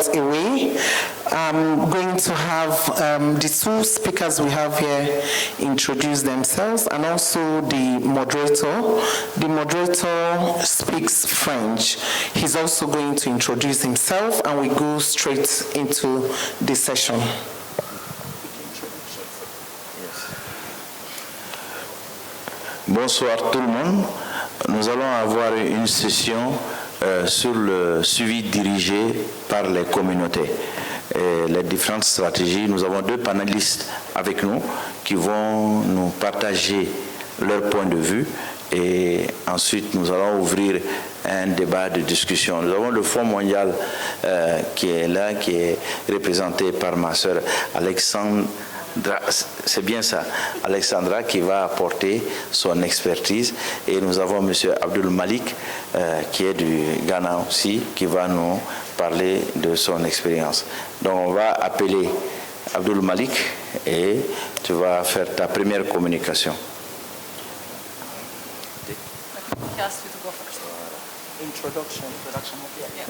right away. I'm going to have the two speakers we have here introduce themselves, and also the moderator. The moderator speaks French. He's also going to introduce himself, and we go straight into the session. Bonsoir tout le monde. Nous allons avoir une session sur le suivi dirigé par les communautés et les différentes stratégies. Nous avons deux panélistes avec nous qui vont nous partager leur point de vue et ensuite nous allons ouvrir un débat de discussion. Nous avons le Fonds mondial qui est là, qui est représenté par ma sœur Alexandra. C'est bien ça, Alexandra, qui va apporter son expertise. Et nous avons M. Abdul Malik, qui est du Ghana aussi, qui va nous parler de son expérience. Donc on va appeler Abdul Malik et tu vas faire ta première communication. Introduction.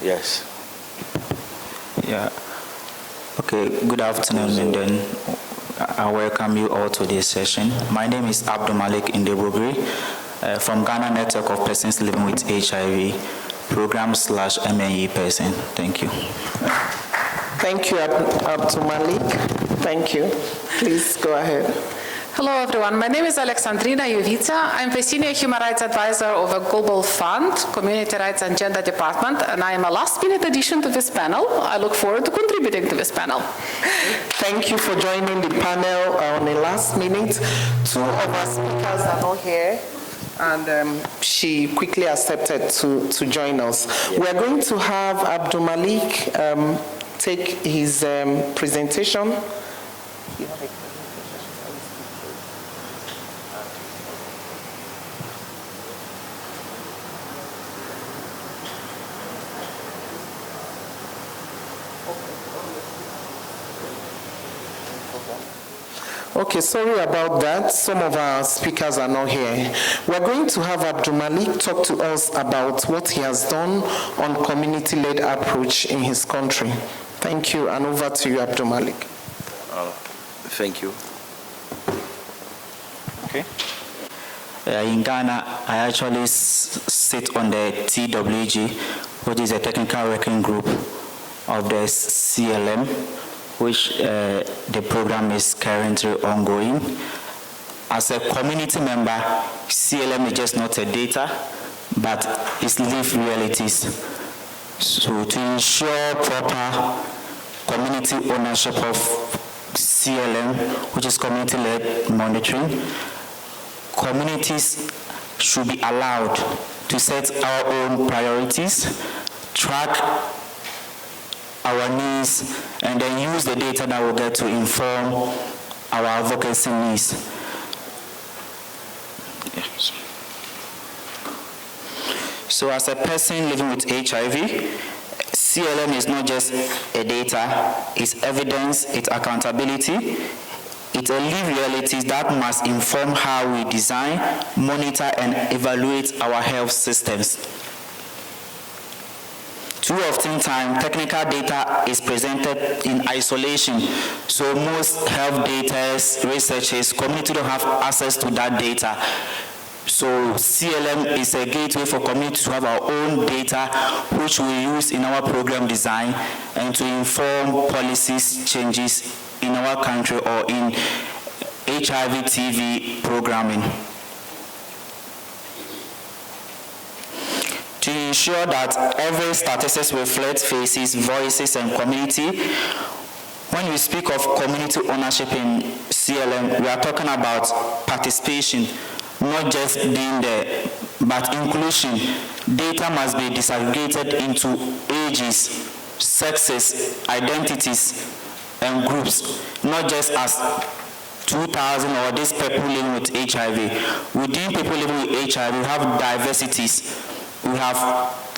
Yes. Yeah. Okay, good afternoon, and then I welcome you all to this session. My name is Abdul Malik Ndebugri from Ghana Network of Persons Living with HIV, program/MNE person. Thank you. Thank you, Abdul Malik. Thank you. Please go ahead. Hello, everyone. My name is Alexandrina Jovica. I'm the Senior Human Rights Advisor of a Global Fund, Community Rights and Gender Department, and I am a last-minute addition to this panel. I look forward to contributing to this panel. Thank you for joining the panel on the last minute. Two of our speakers are not here, and she quickly accepted to join us. We are going to have Abdul Malik take his presentation. Okay, sorry about that. Some of our speakers are not here. We're going to have Abdul Malik talk to us about what he has done on community-led approach in his country. Thank you, and over to you, Abdul Malik. Thank you. Okay. In Ghana, I actually sit on the TWG, which is a technical working group of the CLM, which the program is currently ongoing. As a community member, CLM is just not a data, but it's lived realities. So to ensure proper community ownership of CLM, which is community-led monitoring, communities should be allowed to set our own priorities, track our needs, and then use the data that we'll get to inform our advocacy needs. Yes. So as a person living with HIV, CLM is not just a data, it's evidence, it's accountability, it's a lived reality that must inform how we design, monitor, and evaluate our health systems. Too often time, technical data is presented in isolation. So most health data, researchers, community don't have access to that data. So CLM is a gateway for communities to have our own data, which we use in our program design and to inform policies changes in our country or in HIV TV programming. To ensure that every statistics reflect faces, voices, and community. When we speak of community ownership in CLM, we are talking about participation, not just being there, but inclusion. Data must be disaggregated into ages, sexes, identities, and groups, not just as 2,000 or these people living with HIV. Within people living with HIV, we have diversities. We have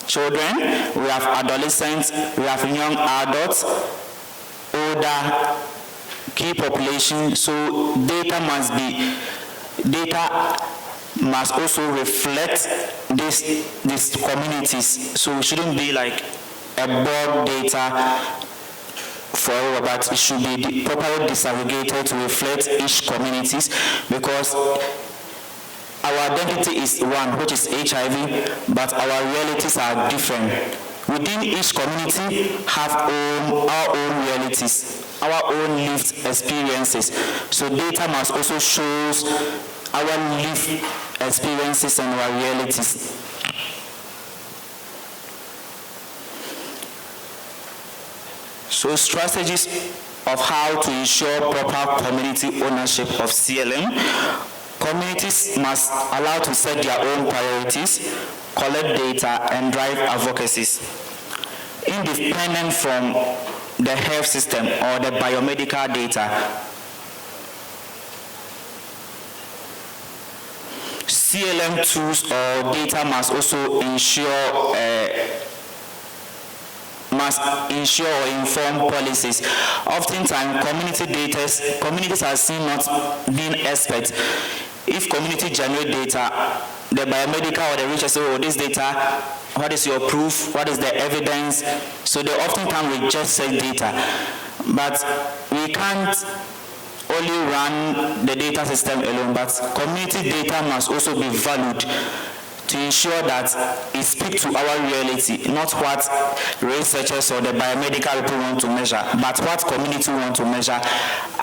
children, we have adolescents, we have young adults, older, key population. So data must also reflect these communities. So it shouldn't be like a broad data forever, but it should be properly disaggregated to reflect each communities, because our identity is one, which is HIV, but our realities are different. Within each community have our own realities, our own lived experiences. So data must also show our lived experiences and our realities. So strategies of how to ensure proper community ownership of CLM. Communities must allow to set their own priorities, collect data, and drive advocacies. Independent from the health system or the biomedical data, CLM tools or data must also ensure or inform policies. Oftentimes, communities are seen not being experts. If community generate data, the biomedical or the research say, oh, this data, what is your proof? What is the evidence? So they oftentimes we just say data. But we can't only run the data system alone, but community data must also be valued to ensure that it speaks to our reality, not what researchers or the biomedical people want to measure, but what community want to measure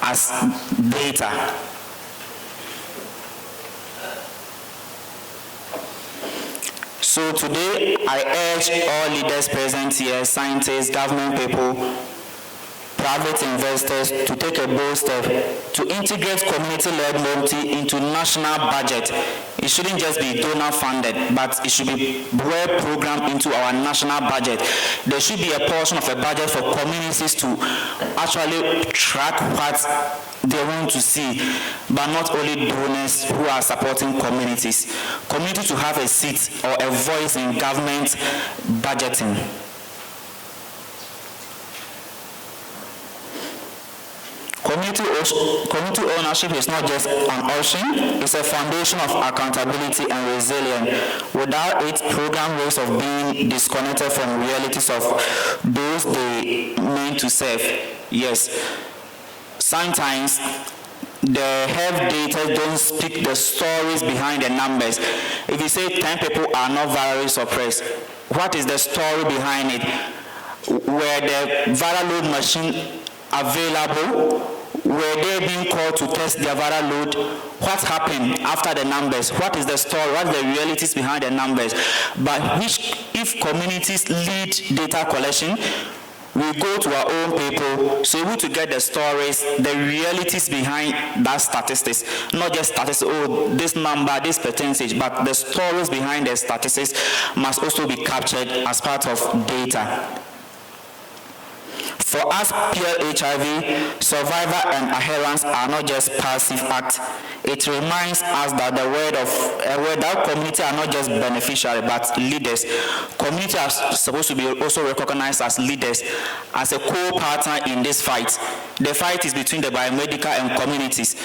as data. So today, I urge all leaders present here, scientists, government people, private investors, to take a bold step to integrate community-led mobility into national budget. It shouldn't just be donor-funded, but it should be well programmed into our national budget. There should be a portion of a budget for communities to actually track what they want to see, but not only donors who are supporting communities. Communities to have a seat or a voice in government budgeting. Community ownership is not just an option, it's a foundation of accountability and resilience. Without it, program ways of being disconnected from realities of those they mean to serve. Yes, sometimes the health data don't speak the stories behind the numbers. If you say 10 people are not virally suppressed, what is the story behind it? Were the viral load machine available? Were they being called to test their viral load? What happened after the numbers? What is the story? What are the realities behind the numbers? But if communities lead data collection, we go to our own people, so able to get the stories, the realities behind that statistics, not just statistics, oh, this number, this percentage, but the stories behind the statistics must also be captured as part of data. For us, peer HIV, survival and adherence are not just passive acts. It reminds us that that community are not just beneficiaries, but leaders. Community are supposed to be also recognized as leaders, as a co-partner in this fight. The fight is between the biomedical and communities.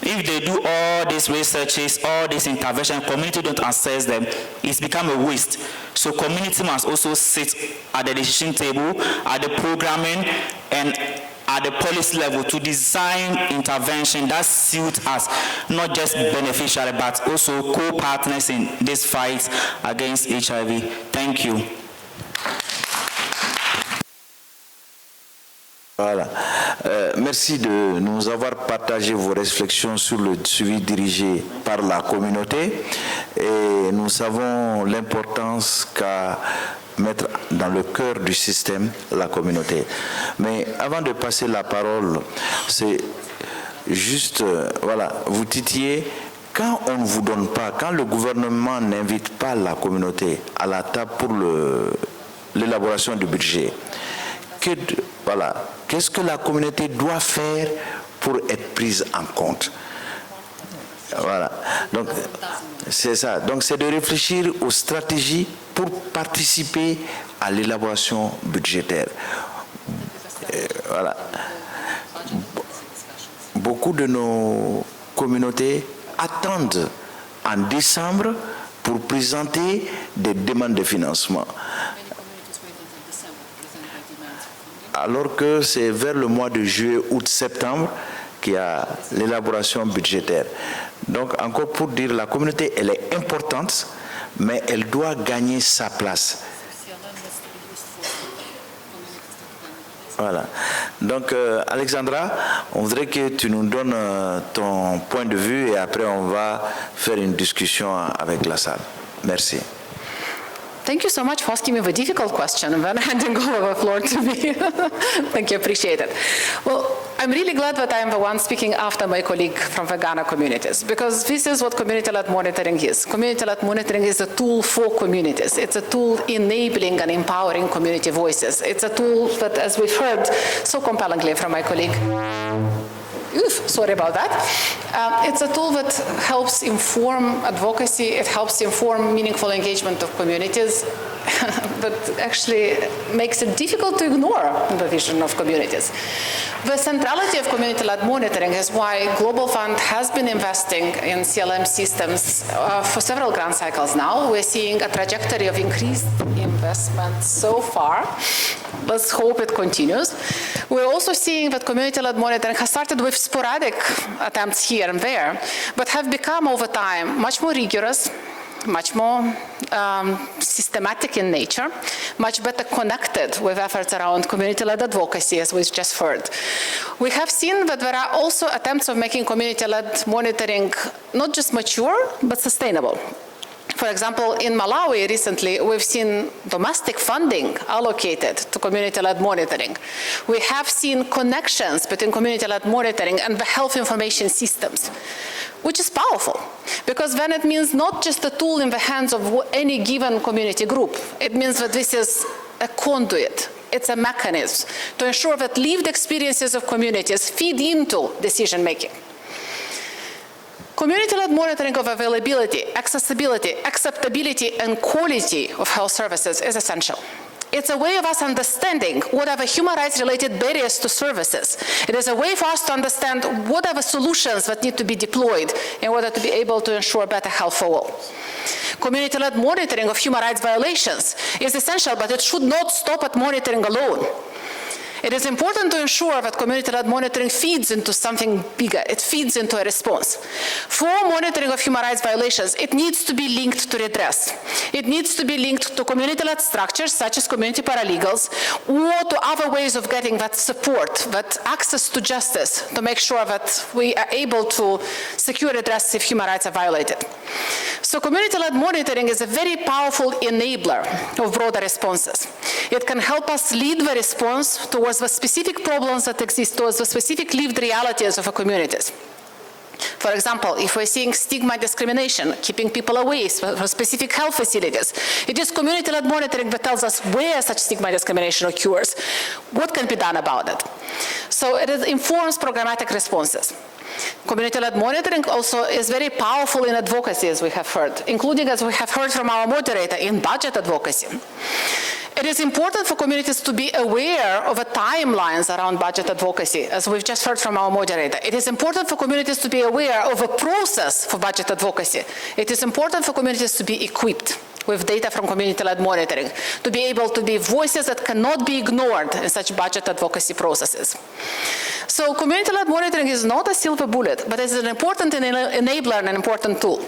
If they do all these researches, all these interventions, community don't assess them, it's become a waste. So community must also sit at the decision table, at the programming, and at the policy level to design intervention that suits us, not just beneficiary, but also co-partners in this fight against HIV. Thank you. Voilà. Merci de nous avoir partagé vos réflexions sur le suivi dirigé par la communauté. Et nous savons l'importance qu'a mettre dans le cœur du système la communauté. Mais avant de passer la parole, c'est juste, voilà, vous titillez, quand on ne vous donne pas, quand le gouvernement n'invite pas la communauté à la table pour l'élaboration du budget, qu'est-ce que la communauté doit faire pour être prise en compte? Voilà, donc c'est ça. Donc c'est de réfléchir aux stratégies pour participer à l'élaboration budgétaire. Voilà. Beaucoup de nos communautés attendent en décembre pour présenter des demandes de financement. alors que c'est vers le mois de juillet, août, septembre qu'il y a l'élaboration budgétaire. Donc, encore pour dire, la communauté, elle est importante, mais elle doit gagner sa place. Voilà. Donc, Alexandra, on voudrait que tu nous donnes ton point de vue et après on va faire une discussion avec la salle. Merci. Thank you so much for asking me the difficult question and then handing over the floor to me. Thank you, appreciate it. Well, I'm really glad that I'm the one speaking after my colleague from the Ghana communities, because this is what community-led monitoring is. Community-led monitoring is a tool for communities. It's a tool enabling and empowering community voices. It's a tool that, as we've heard so compellingly from my colleague, sorry about that. It's a tool that helps inform advocacy, it helps inform meaningful engagement of communities, but actually makes it difficult to ignore the vision of communities. The centrality of community-led monitoring is why Global Fund has been investing in CLM systems for several grant cycles now. We're seeing a trajectory of increased investment so far. Let's hope it continues. We're also seeing that community-led monitoring has started with sporadic attempts here and there, but have become over time much more rigorous, much more systematic in nature, much better connected with efforts around community-led advocacy, as we've just heard. We have seen that there are also attempts of making community-led monitoring not just mature, but sustainable. For example, in Malawi recently, we've seen domestic funding allocated to community-led monitoring. We have seen connections between community-led monitoring and the health information systems, which is powerful, because then it means not just a tool in the hands of any given community group. It means that this is a conduit. It's a mechanism to ensure that lived experiences of communities feed into decision-making. Community-led monitoring of availability, accessibility, acceptability, and quality of health services is essential. It's a way of us understanding what are the human rights-related barriers to services. It is a way for us to understand what are the solutions that need to be deployed in order to be able to ensure better health for all. Community-led monitoring of human rights violations is essential, but it should not stop at monitoring alone. It is important to ensure that community-led monitoring feeds into something bigger. It feeds into a response. For monitoring of human rights violations, it needs to be linked to redress. It needs to be linked to community-led structures, such as community paralegals, or to other ways of getting that support, that access to justice, to make sure that we are able to secure redress if human rights are violated. So community-led monitoring is a very powerful enabler of broader responses. It can help us lead the response towards the specific problems that exist, towards the specific lived realities of our communities. For example, if we're seeing stigma discrimination, keeping people away from specific health facilities, it is community-led monitoring that tells us where such stigma discrimination occurs, what can be done about it. So it informs programmatic responses. Community-led monitoring also is very powerful in advocacy, as we have heard, including, as we have heard from our moderator, in budget advocacy. It is important for communities to be aware of the timelines around budget advocacy, as we've just heard from our moderator. It is important for communities to be aware of a process for budget advocacy. It is important for communities to be equipped with data from community-led monitoring, to be able to be voices that cannot be ignored in such budget advocacy processes. So community-led monitoring is not a silver bullet, but it's an important enabler and an important tool.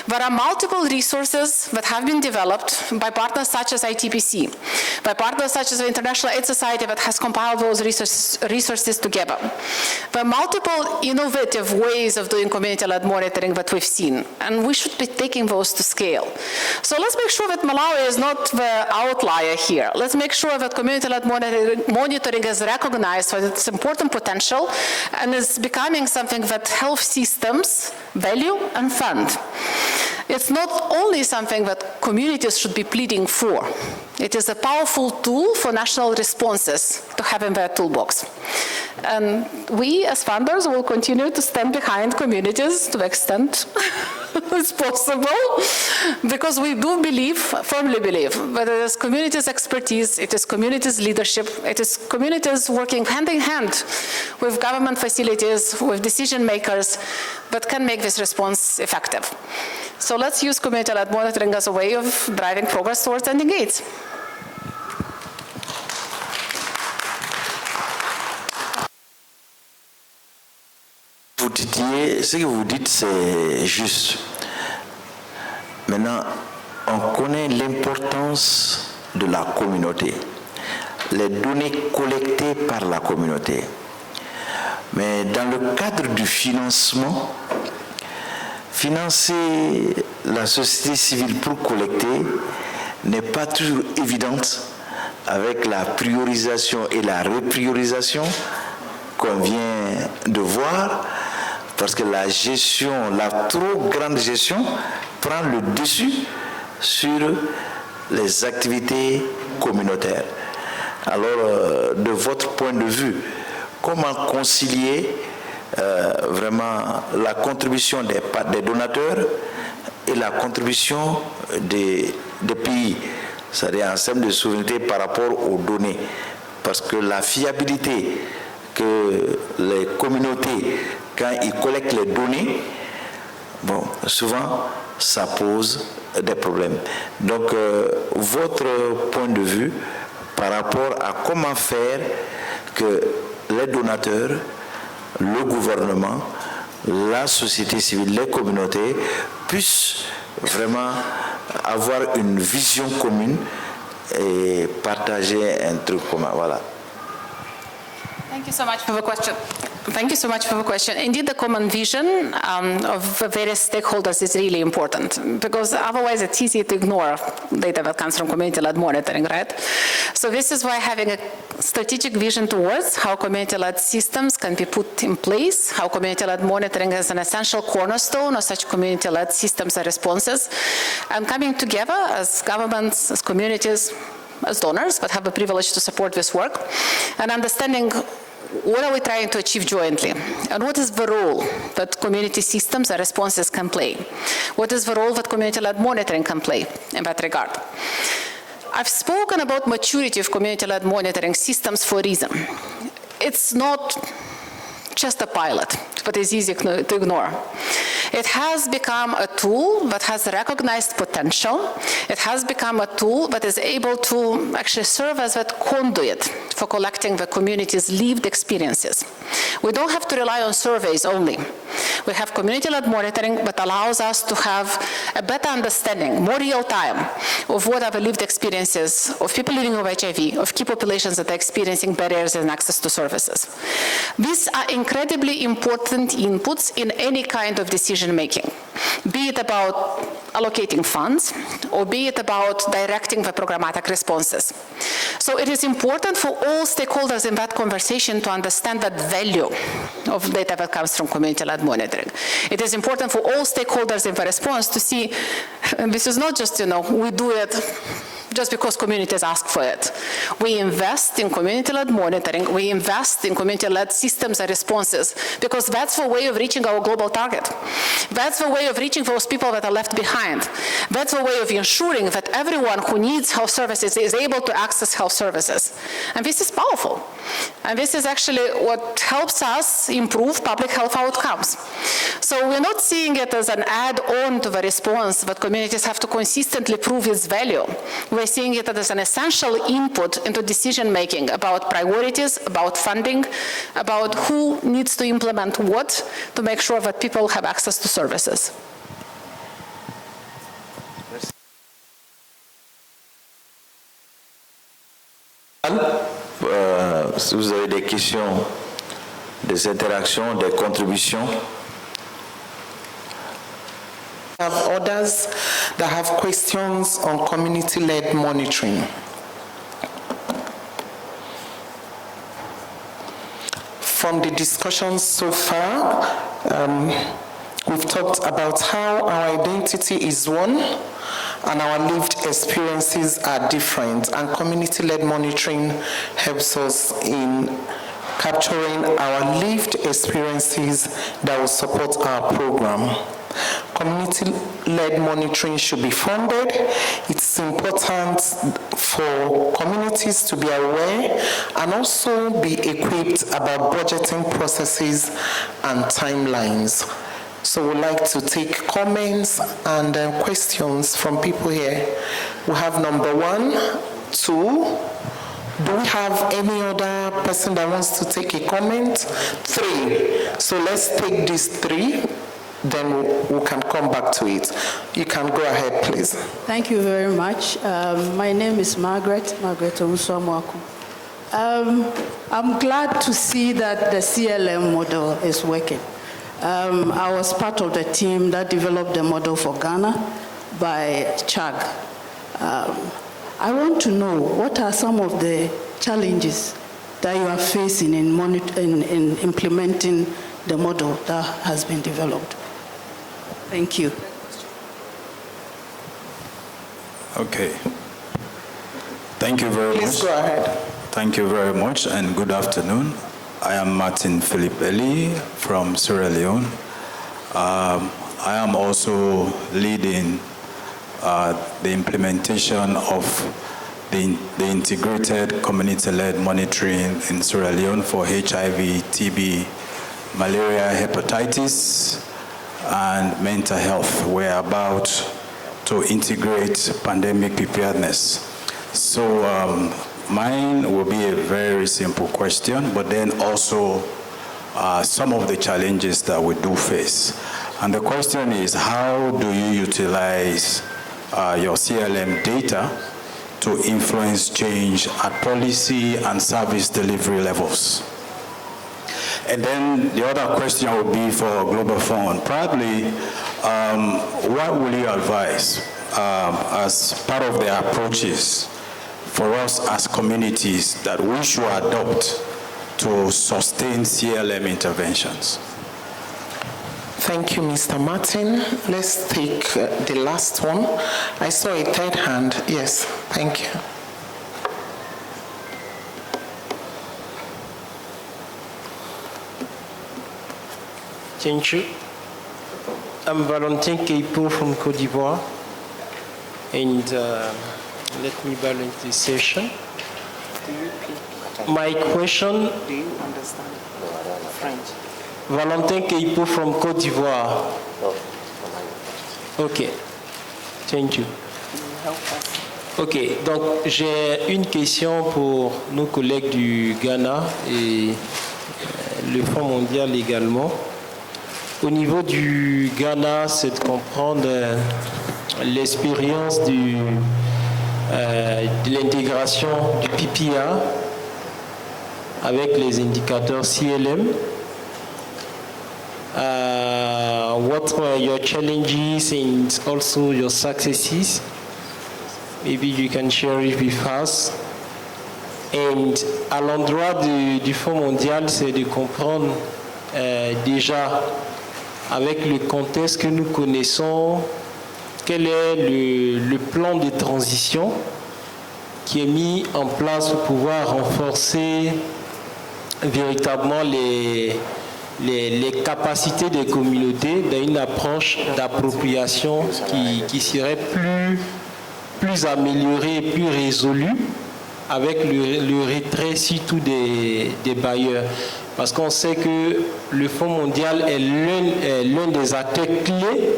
There are multiple resources that have been developed by partners such as ITPC, by partners such as the International Aid Society that has compiled those resources together. There are multiple innovative ways of doing community-led monitoring that we've seen, and we should be taking those to scale. So let's make sure that Malawi is not the outlier here. Let's make sure that community-led monitoring is recognized for its important potential and is becoming something that health systems value and fund. It's not only something that communities should be pleading for. It is a powerful tool for national responses to have in their toolbox. And we, as funders, will continue to stand behind communities to the extent it's possible, because we do believe, firmly believe, that it is communities' expertise, it is communities' leadership, it is communities working hand in hand with government facilities, with decision makers, that can make this response effective. So let's use community-led monitoring as a way of driving progress towards ending AIDS. titillez, ce que vous dites, c'est juste. Maintenant, on connaît l'importance de la communauté, les données collectées par la communauté. Mais dans le cadre du financement, financer la société civile pour collecter n'est pas toujours évidente avec la priorisation et la repriorisation qu'on vient de voir, parce que la gestion, la trop grande gestion prend le dessus sur les activités communautaires. Alors, de votre point de vue, comment concilier vraiment la contribution des donateurs et la contribution des pays, c'est-à-dire en termes de souveraineté par rapport aux données, parce que la fiabilité que les communautés, quand ils collectent les données, bon, souvent ça pose des problèmes. Donc, votre point de vue par rapport à comment faire que les donateurs, le gouvernement, la société civile, les communautés puissent vraiment avoir une vision commune et partager un truc commun. Voilà. Thank you so much for the question. Thank you so much for the question. Indeed, the common vision of various stakeholders is really important, because otherwise it's easy to ignore data that comes from community-led monitoring, right? So this is why having a strategic vision towards how community-led systems can be put in place, how community-led monitoring is an essential cornerstone of such community-led systems and responses, and coming together as governments, as communities, as donors, but have the privilege to support this work, and understanding what are we trying to achieve jointly, and what is the role that community systems and responses can play? What is the role that community-led monitoring can play in that regard? I've spoken about maturity of community-led monitoring systems for a reason. It's not just a pilot, but it's easy to ignore. It has become a tool that has recognized potential. It has become a tool that is able to actually serve as that conduit for collecting the community's lived experiences. We don't have to rely on surveys only. We have community-led monitoring that allows us to have a better understanding, more real time, of what are the lived experiences of people living with HIV, of key populations that are experiencing barriers in access to services. These are incredibly important inputs in any kind of decision making, be it about allocating funds or be it about directing the programmatic responses. So it is important for all stakeholders in that conversation to understand that value of data that comes from community-led monitoring. It is important for all stakeholders in the response to see, and this is not just, we do it just because communities ask for it. We invest in community-led monitoring, we invest in community-led systems and responses, because that's the way of reaching our global target. That's the way of reaching those people that are left behind. That's the way of ensuring that everyone who needs health services is able to access health services. And this is powerful. And this is actually what helps us improve public health outcomes. So we're not seeing it as an add-on to the response that communities have to consistently prove its value. We're seeing it as an essential input into decision-making about priorities, about funding, about who needs to implement what to make sure that people have access to services. Si vous avez des questions, des interactions, des contributions. I have others that have questions on community-led monitoring. From the discussions so far, we've talked about how our identity is one and our lived experiences are different, and community-led monitoring helps us in capturing our lived experiences that will support our program. Community-led monitoring should be funded. It's important for communities to be aware and also be equipped about budgeting processes and timelines. So we'd like to take comments and questions from people here. We have number 1, 2, Do we have any other person that wants to take a comment? 3. So let's take these 3, then we can come back to it. You can go ahead, please. Thank you very much. My name is Mworeko. I'm glad to see that the CLM model is working. I was part of the team that developed the model for Ghana by CHAG. I want to know what are some of the challenges that you are facing in implementing the model that has been developed. Thank you. Okay. Thank you very much. Please go ahead. Thank you very much, and good afternoon. I am Martin Philip Eli from Sierra Leone. I am also leading the implementation of the integrated community-led monitoring in Sierra Leone for HIV, TB, malaria, hepatitis, and mental health. We're about to integrate pandemic preparedness. So mine will be a very simple question, but then also some of the challenges that we do face. And the question is, how do you utilize your CLM data to influence change at policy and service delivery levels? And then the other question would be for Global Fund. Probably, what will you advise as part of the approaches for us as communities that we should adopt to sustain CLM interventions? Thank you, Mr. Martin. Let's take the last one. I saw a third hand. Yes, thank you. Thank you. I'm Valentin Keipo from Côte d'Ivoire, and let me balance this session. My question. Do you understand French? Valentin Keipo from Côte d'Ivoire. Ok. Thank you. Ok, donc j'ai une question pour nos collègues du Ghana et le Fonds mondial également. Au niveau du Ghana, c'est de comprendre l'expérience de l'intégration du PPRR avec les indicateurs CLM. What were your challenges and also your successes? Maybe you can share it with us. And à l'endroit du Fonds mondial, c'est de comprendre déjà avec le contexte que nous connaissons, quel est le plan de transition qui est mis en place pour pouvoir renforcer véritablement les capacités des communautés dans une approche d'appropriation qui serait plus améliorée, plus résolue avec le retrait surtout des bailleurs. Parce qu'on sait que le Fonds mondial est l'un des acteurs clés.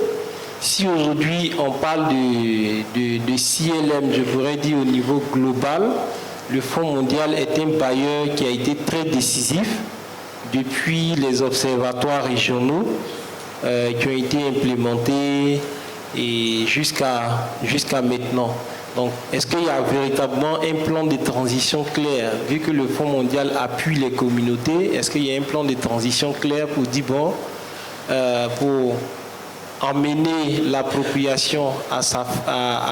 Si aujourd'hui on parle de CLM, je pourrais dire au niveau global, le Fonds mondial est un bailleur qui a été très décisif depuis les observatoires régionaux qui ont été implémentés et jusqu'à maintenant. Donc, est-ce qu'il y a véritablement un plan de transition clair, vu que le Fonds mondial appuie les communautés, est-ce qu'il y a un plan de transition clair pour dire, bon, pour emmener l'appropriation à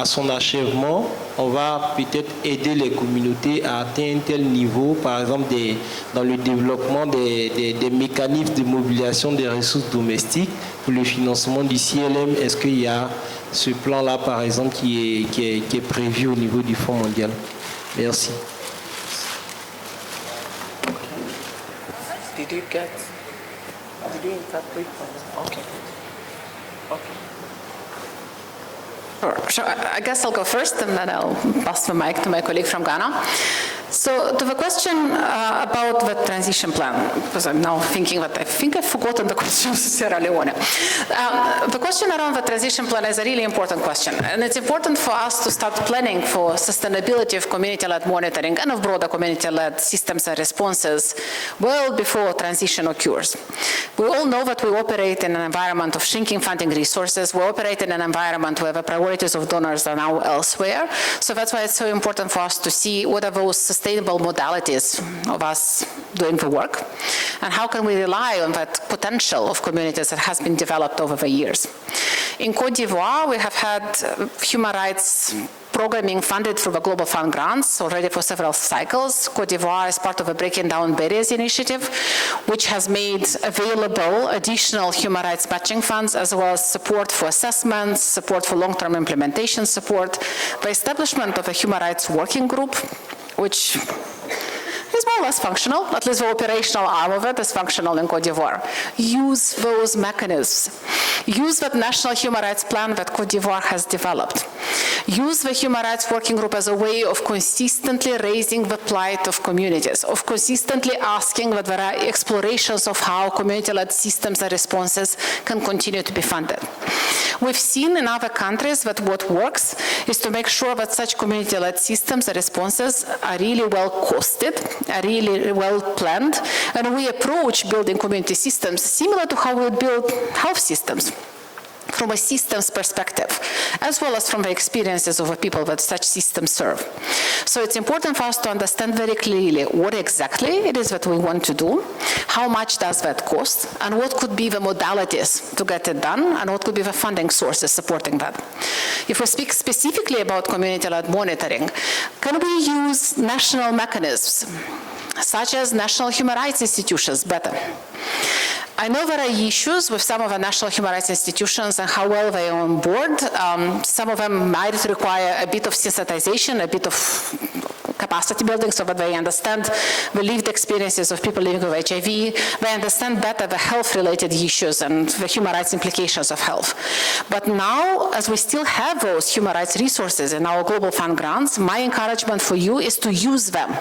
son achèvement, on va peut-être aider les communautés à atteindre un tel niveau, par exemple dans le développement des mécanismes de mobilisation des ressources domestiques pour le financement du CLM. Est-ce qu'il y a ce plan-là, par exemple, qui est prévu au niveau du Fonds mondial? Merci. Did you interpret? Okay. Sure. I guess I'll go first and then I'll pass the mic to my colleague from Ghana. So to the question about the transition plan, because I'm now thinking that I think I've forgotten the question of Sierra Leone. The question around the transition plan is a really important question, and it's important for us to start planning for sustainability of community-led monitoring and of broader community-led systems and responses well before transition occurs. We all know that we operate in an environment of shrinking funding resources. We operate in an environment where the priorities of donors are now elsewhere. So that's why it's so important for us to see what are those sustainable modalities of us doing the work, and how can we rely on that potential of communities that has been developed over the years. In Côte d'Ivoire, we have had human rights programming funded through the Global Fund grants already for several cycles. Côte d'Ivoire is part of a Breaking Down Barriers initiative, which has made available additional human rights matching funds, as well as support for assessments, support for long-term implementation support, the establishment of a human rights working group, which is more or less functional, at least the operational arm of it is functional in Côte d'Ivoire. Use those mechanisms. Use that national human rights plan that Côte d'Ivoire has developed. Use the human rights working group as a way of consistently raising the plight of communities, of consistently asking that there are explorations of how community-led systems and responses can continue to be funded. We've seen in other countries that what works is to make sure that such community-led systems and responses are really well costed, are really well planned, and we approach building community systems similar to how we build health systems, from a systems perspective, as well as from the experiences of the people that such systems serve. So it's important for us to understand very clearly what exactly it is that we want to do, how much does that cost, and what could be the modalities to get it done, and what could be the funding sources supporting that. If we speak specifically about community-led monitoring, can we use national mechanisms, such as national human rights institutions, better? I know there are issues with some of the national human rights institutions and how well they are on board. Some of them might require a bit of sensitization, a bit of capacity building so that they understand the lived experiences of people living with HIV. They understand better the health-related issues and the human rights implications of health. But now, as we still have those human rights resources in our Global Fund grants, my encouragement for you is to use them.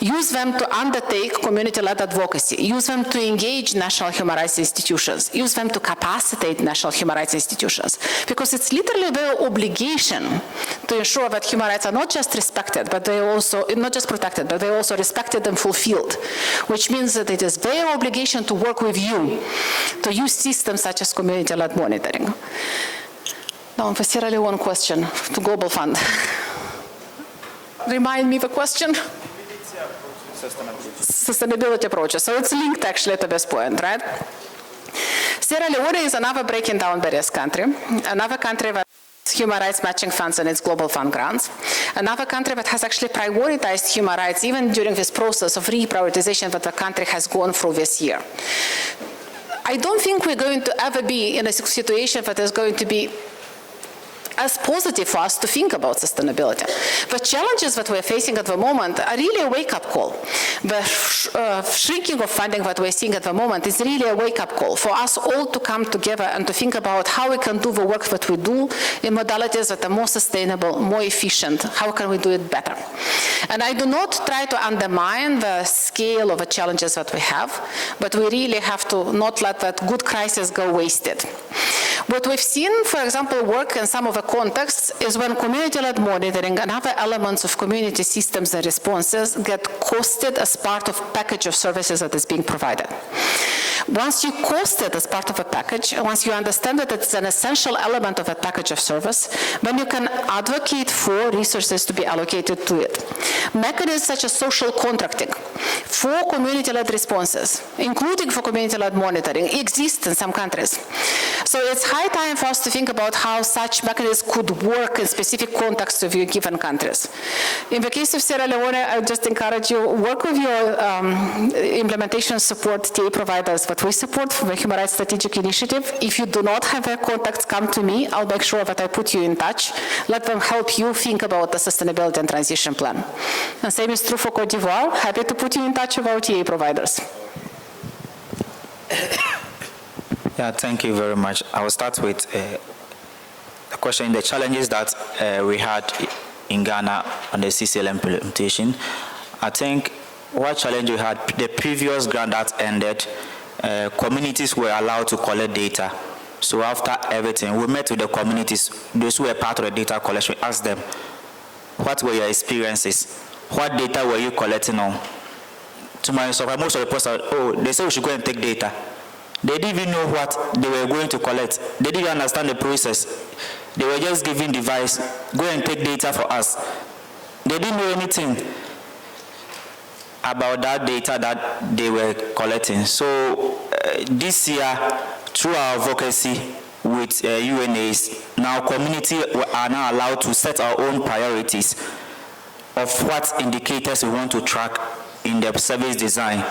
Use them to undertake community-led advocacy. Use them to engage national human rights institutions. Use them to capacitate national human rights institutions. Because it's literally their obligation to ensure that human rights are not just respected, but they are also, not just protected, but they're also respected and fulfilled. Which means that it is their obligation to work with you, to use systems such as community-led monitoring. Now, for Sierra Leone question to Global Fund. Remind me the question? Sustainability approaches. So it's linked actually to this point, right? Sierra Leone is another breaking down barriers country, another country that has human rights matching funds in its Global Fund grants, another country that has actually prioritized human rights even during this process of reprioritization that the country has gone through this year. I don't think we're going to ever be in a situation that is going to be as positive for us to think about sustainability. The challenges that we're facing at the moment are really a wake-up call. The shrinking of funding that we're seeing at the moment is really a wake-up call for us all to come together and to think about how we can do the work that we do in modalities that are more sustainable, more efficient. How can we do it better? And I do not try to undermine the scale of the challenges that we have, but we really have to not let that good crisis go wasted. What we've seen, for example, work in some of the contexts is when community-led monitoring and other elements of community systems and responses get costed as part of package of services that is being provided. Once you cost it as part of a package, once you understand that it's an essential element of a package of service, then you can advocate for resources to be allocated to it. Mechanisms such as social contracting for community-led responses, including for community-led monitoring, exist in some countries. So it's high time for us to think about how such mechanisms could work in specific contexts of your given countries. In the case of Sierra Leone, I would just encourage you, work with your implementation support TA providers that we support from the Human Rights Strategic Initiative. If you do not have their contacts, come to me. I'll make sure that I put you in touch. Let them help you think about the sustainability and transition plan. And same is true for Côte d'Ivoire. Happy to put you in touch with our TA providers. Yeah, thank you very much. I will start with the question, the challenges that we had in Ghana on the CCLM implementation. I think what challenge we had, the previous grant that ended, communities were allowed to collect data. So after everything, we met with the communities, those who were part of the data collection, we asked them, what were your experiences? What data were you collecting on? To my surprise, most of the posts, they said we should go and take data. They didn't even know what they were going to collect. They didn't understand the process. They were just giving device, go and take data for us. They didn't know anything about that data that they were collecting. So this year, through our advocacy with UNAs, now community are now allowed to set our own priorities of what indicators we want to track in the service design.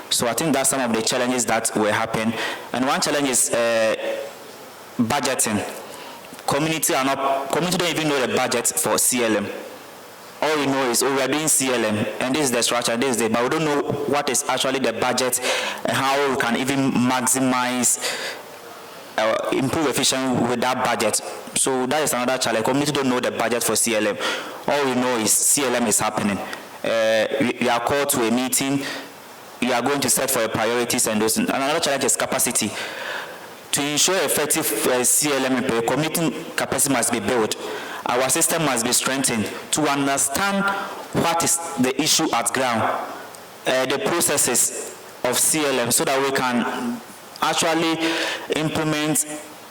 So I think that's some of the challenges that were happening. And one challenge is budgeting. Community don't even know the budget for CLM. All we know is, we are doing CLM, and this is the structure, this is the, but we don't know what is actually the budget and how we can even maximize, improve efficiency with that budget. So that is another challenge. Community don't know the budget for CLM. All we know is CLM is happening. We are called to a meeting, we are going to set for priorities and those. And another challenge is capacity. To ensure effective CLM, community capacity must be built. Our system must be strengthened to understand what is the issue at ground, the processes of CLM, so that we can actually implement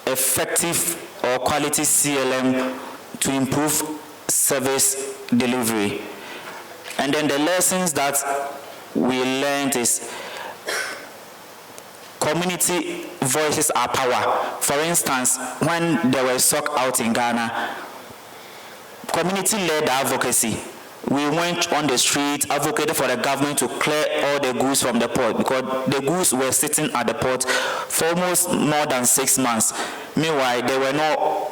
effective or quality CLM to improve service delivery. And then the lessons that we learned is community voices are power. For instance, when there was SOC out in Ghana, community-led advocacy. We went on the street, advocated for the government to clear all the goods from the port, because the goods were sitting at the port for almost more than 6 months. Meanwhile, there were no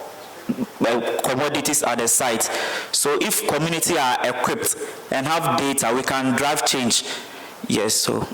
commodities at the site. So if community are equipped and have data, we can drive change. Yes, so.